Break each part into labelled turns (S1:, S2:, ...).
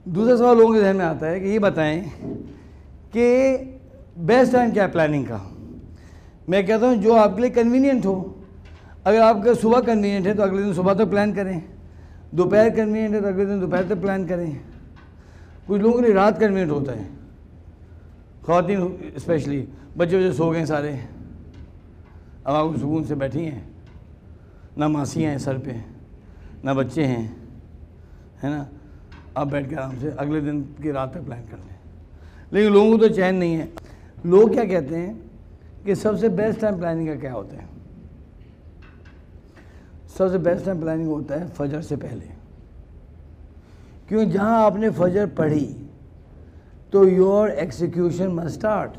S1: دوسرا سوال لوگوں کے ذہن میں آتا ہے کہ یہ بتائیں کہ بیسٹ ٹائم کیا ہے پلاننگ کا. میں کہتا ہوں جو آپ کے لیے کنوینئنٹ ہو. اگر آپ کا صبح کنوینئنٹ ہے تو اگلے دن صبح تک پلان کریں, دوپہر کنوینئنٹ ہے تو اگلے دن دوپہر تک پلان کریں. کچھ لوگوں کے لیے رات کنوینئنٹ ہوتا ہے, خواتین اسپیشلی, بچے سو گئے سارے, اب آپ سکون سے بیٹھی ہیں, نہ ماسیاں ہیں سر پہ, نہ بچے ہیں, ہے نا, آپ بیٹھ کے آرام سے اگلے دن کی رات تک پلان کر لیں. لیکن لوگوں کو تو چین نہیں ہے. لوگ کیا کہتے ہیں کہ سب سے بیسٹ ٹائم پلاننگ کا کیا ہوتا ہے؟ سب سے بیسٹ ٹائم پلاننگ ہوتا ہے فجر سے پہلے. کیوں؟ جہاں آپ نے فجر پڑھی تو یور ایکسیکیوشن مسٹ اسٹارٹ.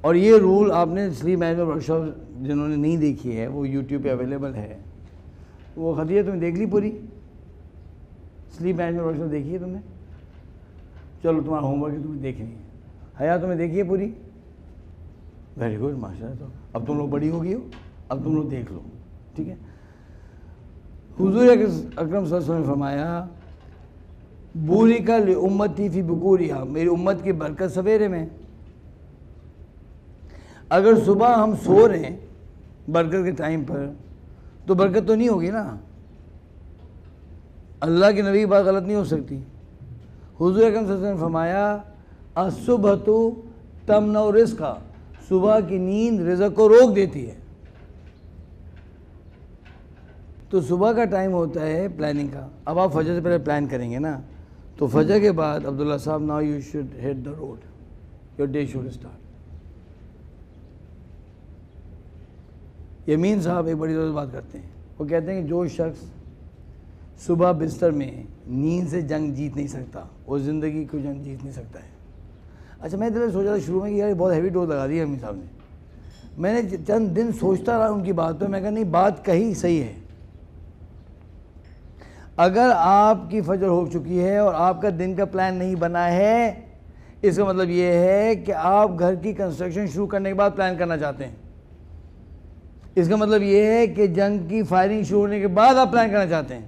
S1: اور یہ رول آپ نے سلیپ مینجمنٹ ورک شاپ جنہوں نے نہیں دیکھی ہے وہ یوٹیوب پہ اویلیبل ہے. وہ خدیجہ تم نے دیکھ لی پوری سلیپ مینجمنٹ ورک شاپ دیکھی ہے تم نے؟ چلو تمہارا ہوم ورک ہے, تمہیں دیکھنی ہے. حیا تمہیں دیکھی ہے پوری؟ ویری گڈ, ماشاء اللہ. تو اب تم لوگ بڑی ہو گئی ہو, اب تم لوگ دیکھ لو, ٹھیک ہے. حضور اکرم صلی اللہ علیہ وسلم نے فرمایا بورک لامتی فی بکورہا, میری امت کی برکت سویرے میں. اگر صبح ہم سو رہے ہیں برکت کے ٹائم پر تو برکت تو نہیں ہوگی نا. اللہ کے نبی کی بات غلط نہیں ہو سکتی. حضور اکرم صلی اللہ علیہ وسلم نے فرمایا الصبح تمنع الرزق, صبح کی نیند رزق کو روک دیتی ہے. تو صبح کا ٹائم ہوتا ہے پلاننگ کا. اب آپ فجر سے پہلے پلان کریں گے نا, تو فجر کے بعد Abdullah Sahib now you should hit the road, your day should start. Yamin Sahib ایک بڑی ضرورت بات کرتے ہیں. وہ کہتے ہیں کہ جو شخص صبح بستر میں نیند سے جنگ جیت نہیں سکتا وہ زندگی کو جنگ جیت نہیں سکتا ہے. اچھا, میں دل سوچا تھا شروع میں کہ یار بہت ہیوی ڈوز لگا دی ہے امین صاحب نے. میں نے چند دن سوچتا رہا ان کی بات پہ, میں کہا نہیں بات کہی صحیح ہے. اگر آپ کی فجر ہو چکی ہے اور آپ کا دن کا پلان نہیں بنا ہے, اس کا مطلب یہ ہے کہ آپ گھر کی کنسٹرکشن شروع کرنے کے بعد پلان کرنا چاہتے ہیں. اس کا مطلب یہ ہے کہ جنگ کی فائرنگ شروع ہونے کے بعد آپ پلان کرنا چاہتے ہیں.